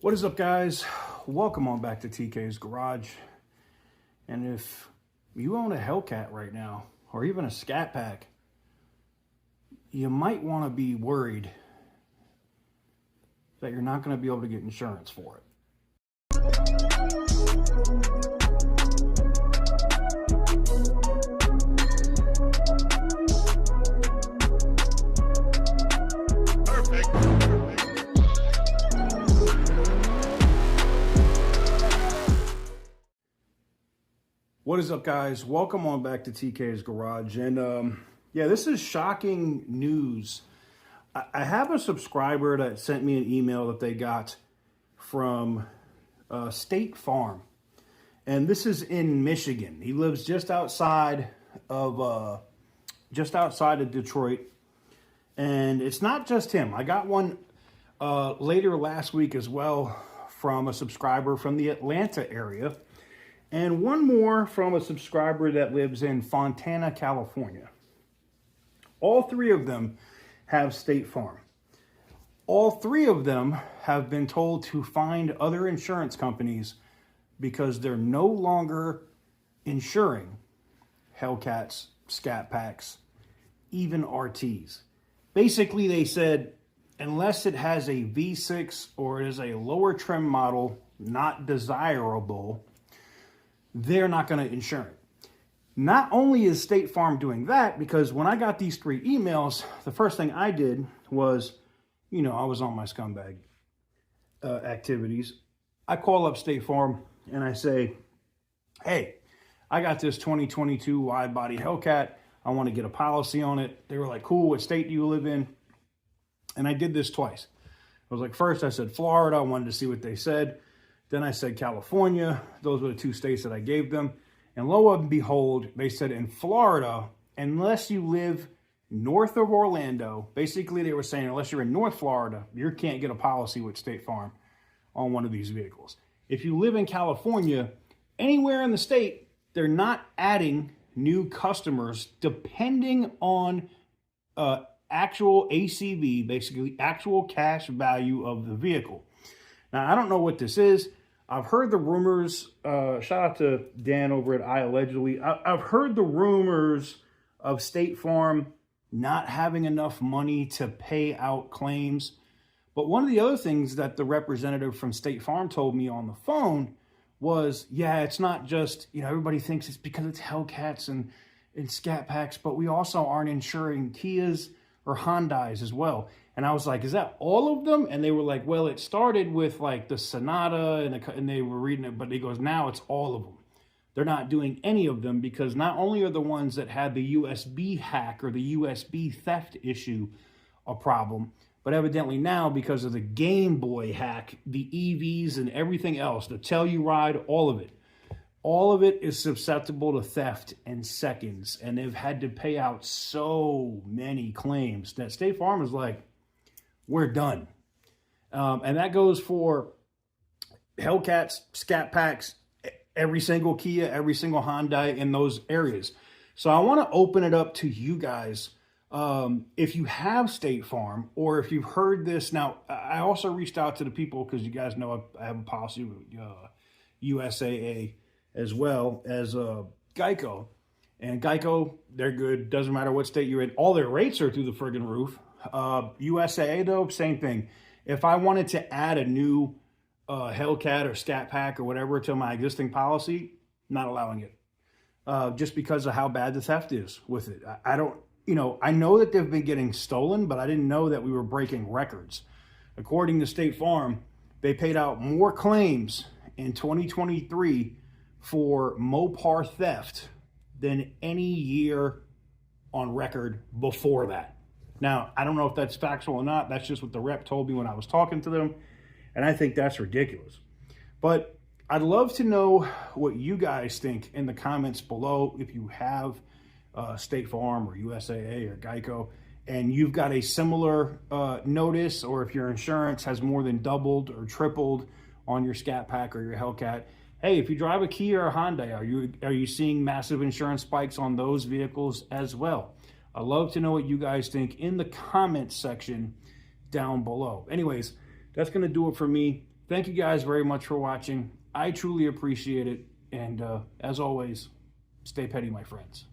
What is up, guys? Welcome on back to TK's Garage. And if you own a Hellcat right now, or even a ScatPack, you might want to be worried that you're not going to be able to get insurance for it. What is up, guys? Welcome on back to TK's Garage. And yeah, this is shocking news. I have a subscriber that sent me an email that they got from State Farm. And this is in Michigan. He lives just outside of Detroit. And it's not just him. I got one later last week as well from a subscriber from the Atlanta area. And one more from a subscriber that lives in Fontana, California. All three of them have State Farm. All three of them have been told to find other insurance companies because they're no longer insuring Hellcats, ScatPacks, even RTs. Basically, they said, unless it has a V6 or it is a lower trim model, not desirable, they're not going to insure it. Not only is State Farm doing that, because when I got these three emails, the first thing I did was, I was on my scumbag activities. I call up State Farm and I say, hey, I got this 2022 wide body Hellcat. I want to get a policy on it. They were like, cool, what state do you live in? And I did this twice. I was like, first I said Florida. I wanted to see what they said. Then I said California. Those were the two states that I gave them. And lo and behold, they said in Florida, unless you live north of Orlando, basically they were saying unless you're in North Florida, you can't get a policy with State Farm on one of these vehicles. If you live in California, anywhere in the state, they're not adding new customers depending on actual ACV, basically actual cash value of the vehicle. Now, I don't know what this is. I've heard the rumors, shout out to Dan over at iAllegedly. I've heard the rumors of State Farm not having enough money to pay out claims. But one of the other things that the representative from State Farm told me on the phone was, yeah, it's not just, everybody thinks it's because it's Hellcats and ScatPacks, but we also aren't insuring Kias or Hyundais as well. And I was like, is that all of them? And they were like, well, it started with like the Sonata and they were reading it, but he goes, now it's all of them. They're not doing any of them because not only are the ones that had the USB hack or the USB theft issue a problem, but evidently now because of the Game Boy hack, the EVs and everything else, the Telluride, all of it is susceptible to theft in seconds. And they've had to pay out so many claims that State Farm is like, we're done. And that goes for Hellcats, ScatPacks, every single Kia, every single Hyundai in those areas. So I want to open it up to you guys. If you have State Farm or if you've heard this. Now, I also reached out to the people because you guys know I have a policy with USAA as well as Geico. And Geico, they're good. Doesn't matter what state you're in. All their rates are through the friggin' roof. USAA, though, same thing. If I wanted to add a new Hellcat or ScatPack or whatever to my existing policy, not allowing it. Just because of how bad the theft is with it. I don't, I know that they've been getting stolen, but I didn't know that we were breaking records. According to State Farm, they paid out more claims in 2023 for Mopar theft than any year on record before that. Now, I don't know if that's factual or not. That's just what the rep told me when I was talking to them. And I think that's ridiculous. But I'd love to know what you guys think in the comments below if you have State Farm or USAA or Geico and you've got a similar notice, or if your insurance has more than doubled or tripled on your ScatPack or your Hellcat. Hey, if you drive a Kia or a Hyundai, are you seeing massive insurance spikes on those vehicles as well? I'd love to know what you guys think in the comments section down below. Anyways, that's going to do it for me. Thank you guys very much for watching. I truly appreciate it. And as always, stay petty, my friends.